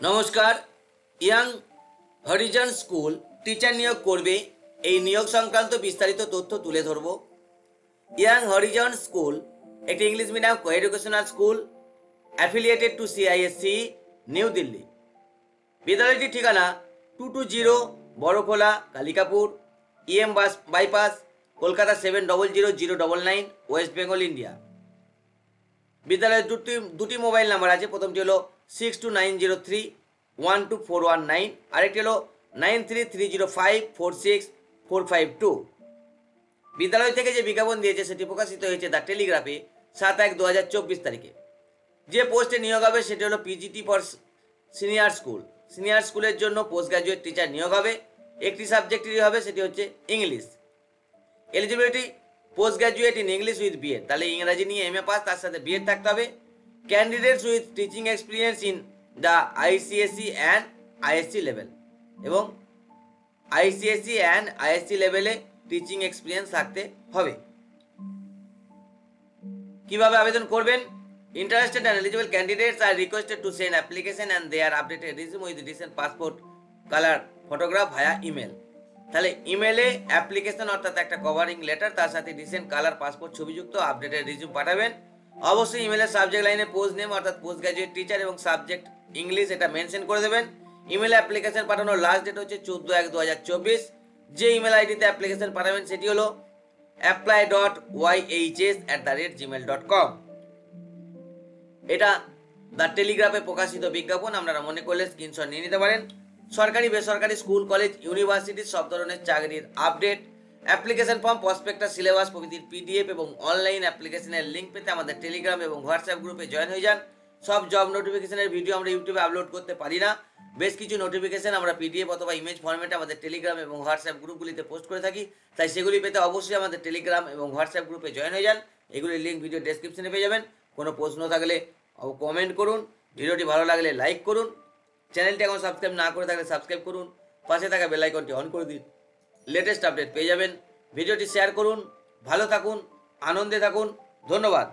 নমস্কার। Young horizon school teacher নিয়োগ করবে, এই নিয়োগ সংক্রান্ত বিস্তারিত তথ্য তুলে ধরব। ইয়াং হরিজন স্কুল একটি English medium coeducational school affiliated to CISC, New Delhi. বিদ্যালয়টির ঠিকানা 220 Barakhola, Kalikapur, bypass, Kolkata 700009, West Bengal, India. বিদ্যালয়ের দুটি মোবাইল নাম্বার আছে। প্রথমটি হলো 6290312419, আরেকটি হলো 9330546452। বিদ্যালয় থেকে যে বিজ্ঞাপন দিয়েছে সেটি প্রকাশিত হয়েছে দ্য টেলিগ্রাফে 7/1/2024 তারিখে। যে পোস্টে নিয়োগ হবে সেটি হলো PGT for senior school. Senior স্কুলের জন্য পোস্ট গ্রাজুয়েট টিচার নিয়োগ হবে। একটি সাবজেক্টেরই হবে, সেটি হচ্ছে English. Eligibility post graduate in English with B Ed, তাহলে ইংরাজি নিয়ে এমএ পাস, তার সাথে বিএড থাকতে হবে। Candidates with teaching experience in the ICSE and ISC level, এবং আইসিএসসি অ্যান্ড আইএসসি লেভেলে টিচিং এক্সপিরিয়েন্স থাকতে হবে। কিভাবে আবেদন করবেন? Interested and eligible candidates are requested to send application and their updated resume with recent passport color photograph via email। তাহলে ইমেলে application অর্থাৎ একটা কভারিং লেটার, তার সাথে রিসেন্ট কালার পাসপোর্ট ছবিযুক্ত আপডেটেড রিজিউম পাঠাবেন। অবশ্যই ইমেলের সাবজেক্ট লাইনে পোস্ট নেম অর্থাৎ পোস্ট গ্রাজুয়েট টিচার এবং সাবজেক্ট ইংলিশ এটা মেনশন করে দেবেন। ইমেলে অ্যাপ্লিকেশন পাঠানোর লাস্ট ডেট হচ্ছে 14/1/2024। যে ইমেল আইডিতে অ্যাপ্লিকেশন পাঠাবেন সেটি হলো apply.yhs@gmail.com। এটা দ্য টেলিগ্রাফে প্রকাশিত বিজ্ঞাপন। আপনারা মনে করলে স্ক্রিনশট নিয়ে নিতে পারেন। সরকারি বেসরকারি স্কুল কলেজ ইউনিভার্সিটির সব ধরনের চাকরির update, application form, prospectus, syllabus প্রভৃতির পিডিএফ এবং অনলাইন অ্যাপ্লিকেশনের লিঙ্ক পেতে আমাদের টেলিগ্রাম এবং হোয়াটসঅ্যাপ গ্রুপে জয়েন হয়ে যান। সব জব নোটিফিকেশনের ভিডিও আমরা ইউটিউবে আপলোড করতে পারি না। বেশ কিছু নোটিফিকেশন আমরা পিডিএফ অথবা ইমেজ ফরম্যাটে আমাদের টেলিগ্রাম এবং হোয়াটসঅ্যাপ গ্রুপগুলিতে পোস্ট করে থাকি, তাই সেগুলি পেতে অবশ্যই আমাদের টেলিগ্রাম এবং হোয়াটসঅ্যাপ গ্রুপে জয়েন হয়ে যান। এগুলির লিঙ্ক ভিডিও ডেসক্রিপশনে পেয়ে যাবেন। কোনো প্রশ্ন থাকলে কমেন্ট করুন। ভিডিওটি ভালো লাগলে লাইক করুন। চ্যানেলটি এখন সাবস্ক্রাইব না করে থাকলে সাবস্ক্রাইব করুন। পাশে থাকা বেল আইকনটি অন করে দিন, লেটেস্ট আপডেট পেয়ে যাবেন। ভিডিওটি শেয়ার করুন। ভালো থাকুন, আনন্দে থাকুন। ধন্যবাদ।